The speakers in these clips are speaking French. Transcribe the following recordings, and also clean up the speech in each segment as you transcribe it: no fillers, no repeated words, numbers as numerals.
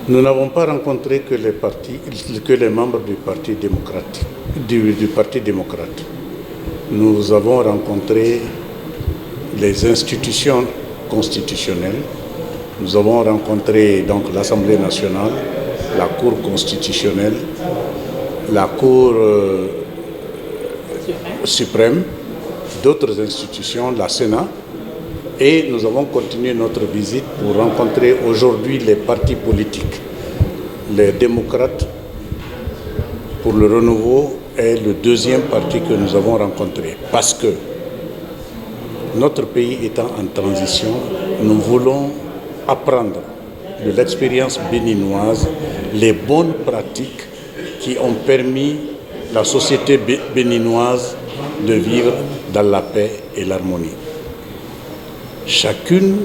Nous n'avons pas rencontré que les membres du Parti démocrate. Du Parti démocrate. Nous avons rencontré les institutions constitutionnelles. Nous avons rencontré donc l'Assemblée nationale, la Cour constitutionnelle, la Cour suprême, d'autres institutions, la Sénat. Et nous avons continué notre visite pour rencontrer aujourd'hui les partis politiques. Les démocrates pour le renouveau est le deuxième parti que nous avons rencontré. Parce que notre pays étant en transition, nous voulons apprendre de l'expérience béninoise les bonnes pratiques qui ont permis la société béninoise de vivre dans la paix et l'harmonie. Chacune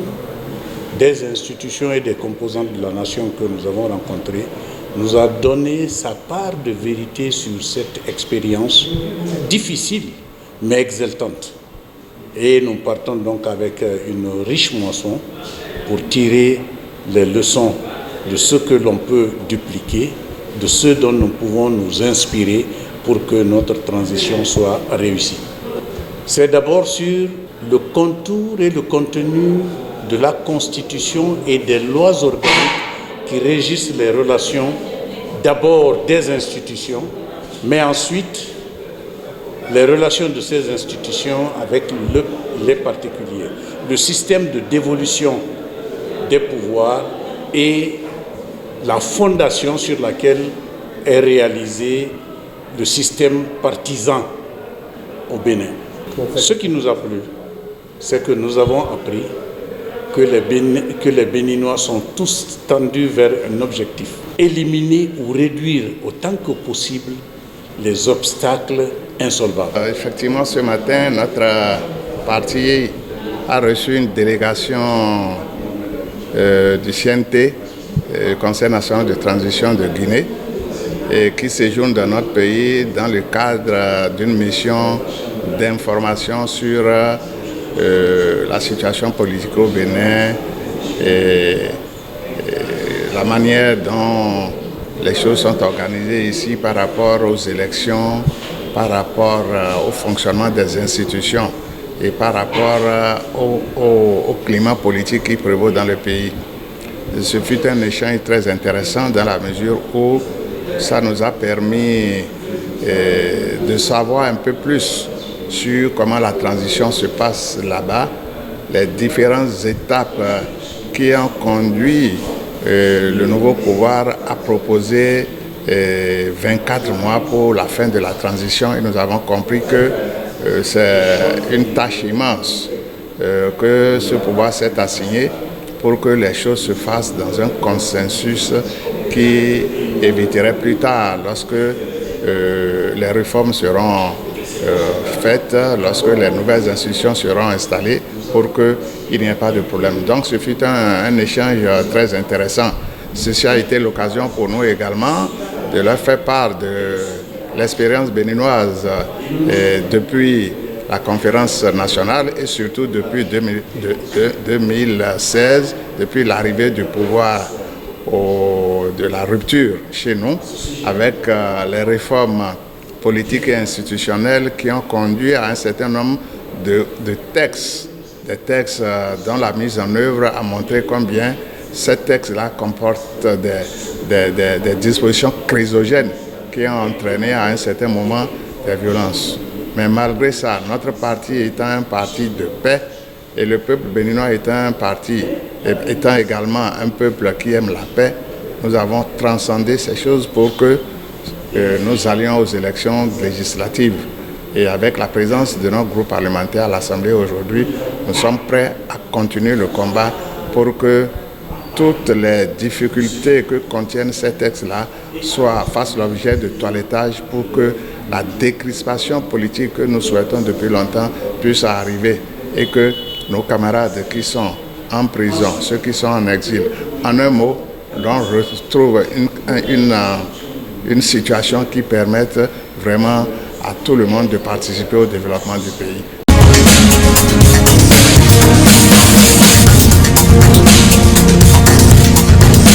des institutions et des composantes de la nation que nous avons rencontrées nous a donné sa part de vérité sur cette expérience difficile mais exaltante. Et nous partons donc avec une riche moisson pour tirer les leçons de ce que l'on peut dupliquer, de ce dont nous pouvons nous inspirer pour que notre transition soit réussie. C'est d'abord sur le contour et le contenu de la Constitution et des lois organiques qui régissent les relations d'abord des institutions, mais ensuite les relations de ces institutions avec les particuliers, le système de dévolution des pouvoirs et la fondation sur laquelle est réalisé le système partisan au Bénin. Ce qui nous a plu, c'est que nous avons appris que les Béninois sont tous tendus vers un objectif: éliminer ou réduire autant que possible les obstacles insolvables. Effectivement, ce matin, notre parti a reçu une délégation du CNT, Conseil national de transition de Guinée, et qui séjourne dans notre pays dans le cadre d'une mission d'information sur la situation politique au Bénin et la manière dont les choses sont organisées ici par rapport aux élections, par rapport au fonctionnement des institutions et par rapport au climat politique qui prévaut dans le pays. Ce fut un échange très intéressant dans la mesure où ça nous a permis de savoir un peu plus sur comment la transition se passe là-bas, les différentes étapes qui ont conduit le nouveau pouvoir à proposer 24 mois pour la fin de la transition, et nous avons compris que c'est une tâche immense que ce pouvoir s'est assigné pour que les choses se fassent dans un consensus qui éviterait plus tard, lorsque les réformes seront faites, lorsque les nouvelles institutions seront installées, pour qu'il n'y ait pas de problème. Donc ce fut un échange très intéressant. Ceci a été l'occasion pour nous également de leur faire part de l'expérience béninoise depuis la conférence nationale et surtout depuis 2016, depuis l'arrivée du pouvoir de la rupture chez nous, avec les réformes politiques et institutionnelles qui ont conduit à un certain nombre de textes, des textes dont la mise en œuvre a montré combien ces textes-là comportent des dispositions chrysogènes qui ont entraîné à un certain moment des violences. Mais malgré ça, notre parti étant un parti de paix et le peuple béninois étant également un peuple qui aime la paix, nous avons transcendé ces choses pour que nous allions aux élections législatives. Et avec la présence de notre groupe parlementaire à l'Assemblée aujourd'hui, nous sommes prêts à continuer le combat pour que toutes les difficultés que contiennent ces textes-là fassent l'objet de toilettage pour que la décrispation politique que nous souhaitons depuis longtemps puisse arriver et que nos camarades qui sont en prison, ceux qui sont en exil, en un mot, l'on retrouve une situation qui permette vraiment à tout le monde de participer au développement du pays.